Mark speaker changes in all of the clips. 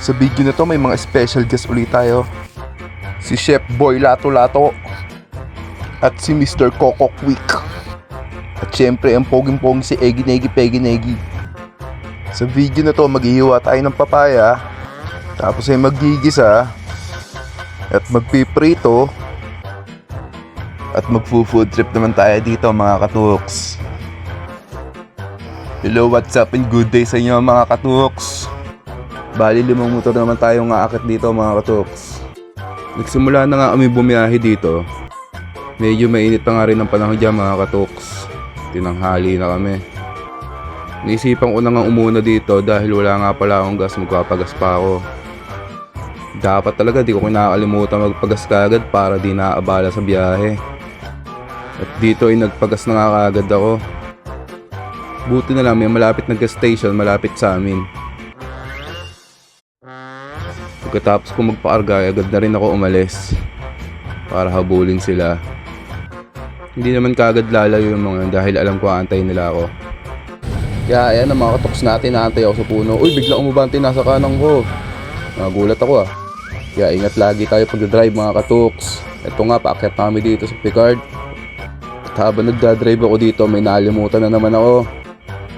Speaker 1: Sa video na to may mga special guest ulit tayo. Si Chef Boy Lato Lato at si Mr. Coco Quick. At syempre ang poging-pogi si Eggy Neggy Peggy Neggy. Sa video na to maghihiwa tayo ng papaya, tapos ay maggigisa at magpiprito at magfo-food trip naman tayo dito mga katuks. Hello, what's up and good day sa inyo mga katuks. Bali 5 motor naman tayong aakit dito mga katuks. Nagsimula na nga kami bumiyahe dito. Medyo mainit pa nga rin ang panahon dyan mga katuks. Tinanghali na kami. Naisipan ko na nga umuna dito dahil wala nga pala akong gas, magpapagas pa ako. Dapat talaga di ko kinakalimutan magpagas kagad para di naabala sa biyahe. At dito ay nagpagas na nga kagad ako. Buti na lang may malapit na gas station malapit sa amin. Pagkatapos ko magpa-arga, agad na rin ako umalis para habulin sila. Hindi naman kagad lalayo yung mga dahil alam ko aantayin nila ako. Kaya ayan ang mga katoks natin, naantay ako sa puno. Uy, bigla umabante nasa kanang ko. Nagulat ako ah. Kaya ingat lagi tayo pag-drive mga katoks. Ito nga, paakyat namin dito sa Picard. At habang nagdadrive ako dito, may nalimutan na naman ako.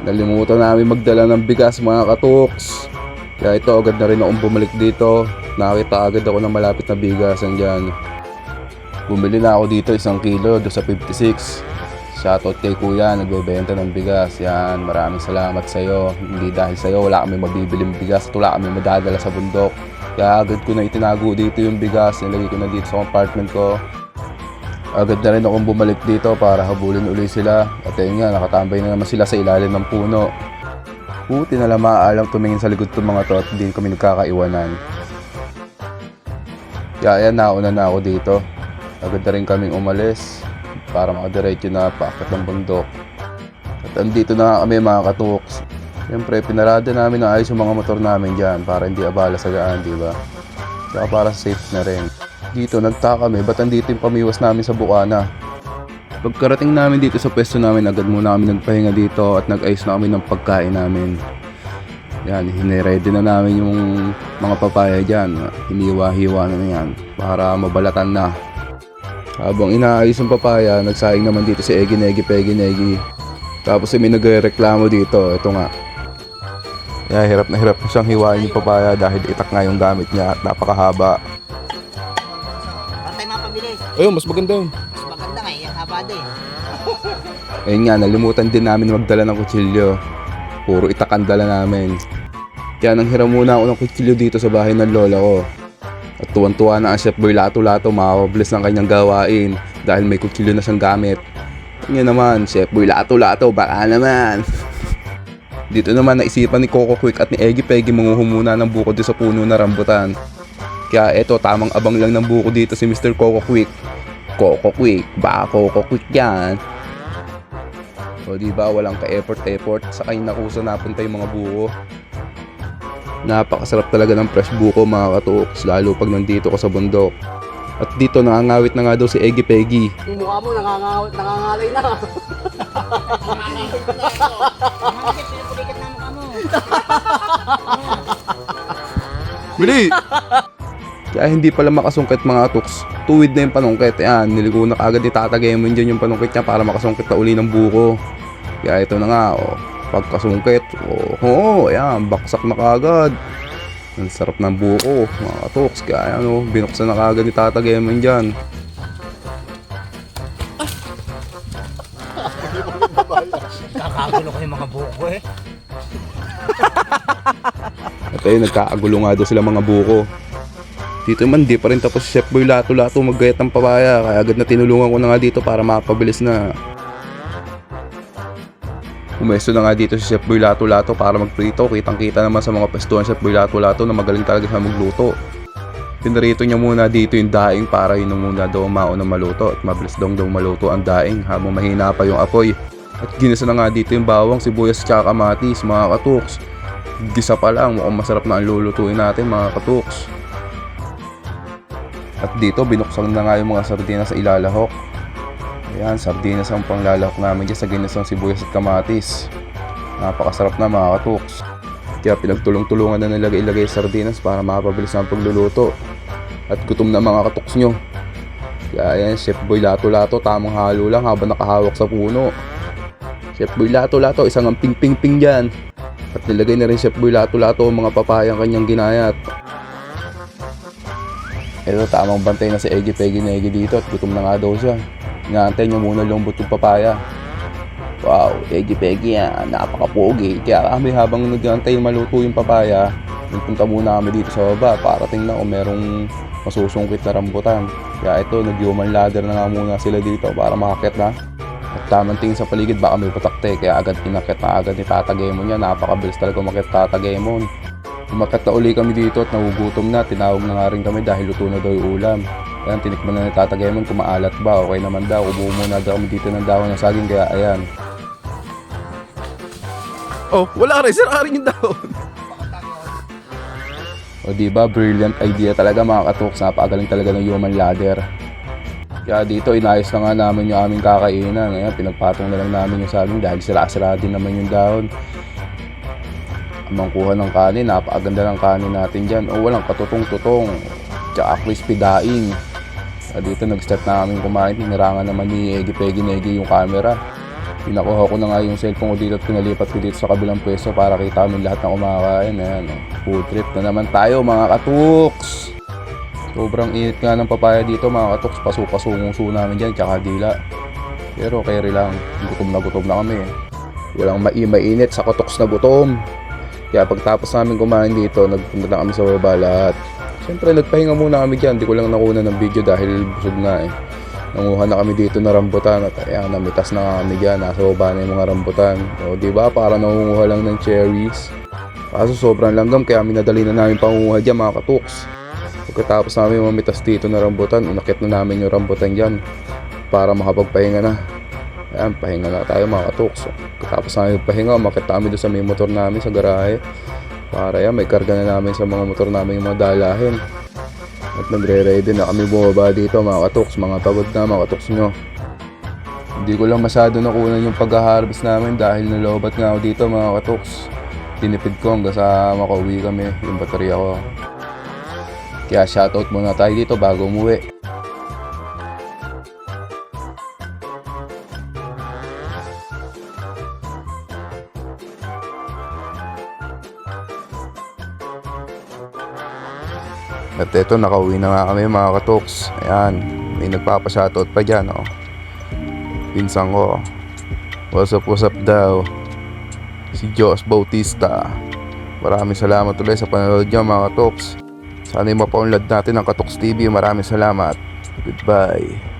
Speaker 1: Nalimutan namin magdala ng bigas mga katoks. Kaya ito, agad na rin akong bumalik dito. Nakita agad ako ng malapit na bigasan dyan. Bumili na ako dito 1 kilo doon sa 56. Shoutout kay kuya, nagbebenta ng bigas. Yan, maraming salamat sa iyo. Hindi dahil sa iyo wala kami mabibiling bigas at wala kami madadala sa bundok. Kaya agad ko na itinago dito yung bigas. Nilagay ko na dito sa compartment ko. Agad na rin akong bumalik dito para habulin uli sila. At ayun nga, nakatambay na naman sila sa ilalim ng puno. Buti na lang maaalang tumingin sa likod ng mga to at hindi kami nagkakaiwanan. Kaya ayan, nauna na ako dito. Agad na rin kaming umalis para makadiretso na paakyat ng bundok. At andito na kami mga katuks. Siyempre pinarada namin na ayos yung mga motor namin dyan para hindi abala sa gaan, diba? Saka para safe na rin. Dito nagtaka kami, ba't andito yung pamiwas namin sa bukana? Pagkarating namin dito sa pwesto namin, agad muna kami nagpahinga dito at nag-ayos na kami ng pagkain namin. Yan, hiniready na namin yung mga papaya dyan. Hiniwa-hiwa na yan para mabalatan na. Habang inaayos yung papaya, nagsayang naman dito si Eggy Neggy Peggy Neggy. Tapos may nagreklamo dito, ito nga. Kaya hirap na hirap siyang hiwain yung papaya dahil itak nga yung gamit niya at napakahaba.
Speaker 2: Patay mapabilis.
Speaker 1: Ayun, mas maganda yun.
Speaker 2: Mas maganda nga, yung haba din.
Speaker 1: Ayun nga, nalimutan din namin magdala ng kutsilyo. Puro itak ang dala namin. Kaya nang hiram muna ako ng kutsilyo dito sa bahay ng lola ko. At tuwan-tuwa na ang Chef Boy Lato Lato, makakabilis ng kanyang gawain dahil may kutsilyo na siyang gamit. Yan naman, Chef Boy Lato Lato, baka naman. Dito naman naisipan ni Coco Quick at ni Eggy Peggy manguhumuna ng buko dito sa puno na rambutan. Kaya eto, tamang abang lang ng buko dito si Mr. Coco Quick. Coco Quick, baka Coco Quick yan. O diba, walang ka-effort sa kanya nakusa napunta yung mga buko. Napakasarap talaga ng fresh buko mga katuks, lalo pag nandito ko sa bundok. At dito nangangawit na nga daw si Eggy Peggy.
Speaker 2: Yung mukha mo nangangalay na. Pinipulikat na mukha mo.
Speaker 1: Bili! Kaya hindi pala makasungkit mga tuks. Tuwid na yung panungkit. Yan, niligo na kagad ni Tata Gemon dyan yung panungkit niya para makasungkit na uli ng buko. Kaya ito na nga, oh, pagkasungkit. Ayan, baksak na kagad. Ang sarap ng buko, mga katuks. Kaya ano, binuksan na kagad ni Tata Gemon dyan.
Speaker 2: Kakagulo ko yung mga buko eh.
Speaker 1: At ayun, nagkaagulo nga daw sila mga buko. Dito man, di pa rin tapos si Chef Boy Lato Lato maggayat ng papaya. Kaya agad na tinulungan ko na nga dito para makapabilis na. Umesto na nga dito si Chef Boy Lato Lato para magprito. Kitang-kita naman sa mga pestuhan Chef Boy Lato Lato na magaling talaga siya magluto. Pinarito niya muna dito yung daing para yun muna daw mauna maluto. At mabilis daw maluto ang daing habang mahina pa yung apoy. At ginisa na nga dito yung bawang, sibuyas at kamatis mga katuks. Gisa pa lang, mukhang masarap na ang lulutuin natin mga katuks. At dito binuksan na nga yung mga sardinas sa ilalahok. Ayan, sardinas ang panglalahok namin dyan sa ginisang sibuyas at kamatis. Napakasarap na mga katuks. Kaya pinagtulong-tulungan na nila ilagay sardinas para makapabilis ang pagluluto. At gutom na mga katoks nyo. Kaya yan, Chef Boy Lato-Lato, tamang halo lang habang nakahawak sa puno. Chef Boy Lato-Lato, isang ang ping-ping-ping dyan. At nilagay na rin Chef Boy Lato-Lato ang mga papayang kanyang ginayat. Ito, tamang bantay na si Eggy Peggy Neggy dito at gutom na nga daw siya. Inaantay niya muna lumbot yung papaya. Wow, Eggy Peggy yan, napaka-pogi. Kaya kami habang nag-aantay maluto yung papaya, nagpunta muna kami dito sa baba para tingnan kung merong masusungkit na rambutan. Kaya ito, nag-human ladder na nga muna sila dito para makakit na. At tamang tingin sa paligid, baka may patakte. Kaya agad pinakit na agad ni Tata Gemon niya. Napakabilis talaga umakit Tata Gemon. Umakit na uli kami dito at nagugutom na. Tinawag na nga rin kami dahil luto na daw yung ulam. Ayan, tinikman na ni Tata Gemon kung maalat ba. Okay naman daw. Ubuo muna daw kami dito ng dahon ng saging. Kaya ayan. Oh, wala rin. Sirarin yung dahon. O diba, brilliant idea talaga mga katoks. Napakagaling talaga ng human ladder. Kaya dito, inayos na nga namin yung aming kakainan. Ayan, pinagpatong na lang namin yung saging dahil sira-sira din naman yung dahon. Amang kuha ng kanin, napakaganda ng kanin natin dyan. O walang katutong-tutong. Tsaka crispy daing. Kaya dito, nag-start na kami kumain. Hinarangan naman ni Eggy Peggy Neggy yung camera. Pinakuha ko na nga yung cellphone ko dito at pinalipat ko dito sa kabilang pwesto para kita kami lahat ng kumakain. Ayan, food trip na naman tayo mga katuks. Sobrang init nga ng papaya dito mga katuks. Paso-pasungso namin dyan, tsaka dila. Pero carry lang, gutom na kami. Walang mainit sa katuks na gutom. Kaya pagtapos namin kumain dito, nagpunta na kami sa baba lahat. Siyempre nagpahinga muna kami dyan, di ko lang nakuna ng video dahil busog na eh. Nanguha na kami dito na rambutan at ayan, namitas na kami dyan. Nasa baba na yung mga rambutan. O diba, para nangunguha lang ng cherries. Kaso sobrang langgam kaya minadali na namin pangunguha dyan mga katuks. Pagkatapos namin mamitas dito na rambutan, inakit na namin yung rambutan dyan para makapagpahinga na. Ayan, pahinga na tayo mga katuks. Pagkatapos namin pahinga, umakit kami doon sa may motor namin sa garahe. Para yan, may karga na namin sa mga motor namin yung mga dalahin. At nagre-ready na kami bumaba dito mga katoks. Mga pagod na mga katoks nyo. Hindi ko lang masyado nakunan yung pag-harvest namin dahil nalobat nga ako dito mga katoks. Tinipid ko hanggang sa makauwi kami yung baterya ko. Kaya shoutout muna tayo dito bago umuwi. At eto, nakauwi na nga kami mga katoks. Ayan, may nagpapa-shoutout pa dyan, oh. Pinsang ko. What's up daw? Si Josh Bautista. Maraming salamat ulit sa panonood nyo mga katoks. Sana'y mapaunlad natin ang Katoks TV. Maraming salamat. Goodbye.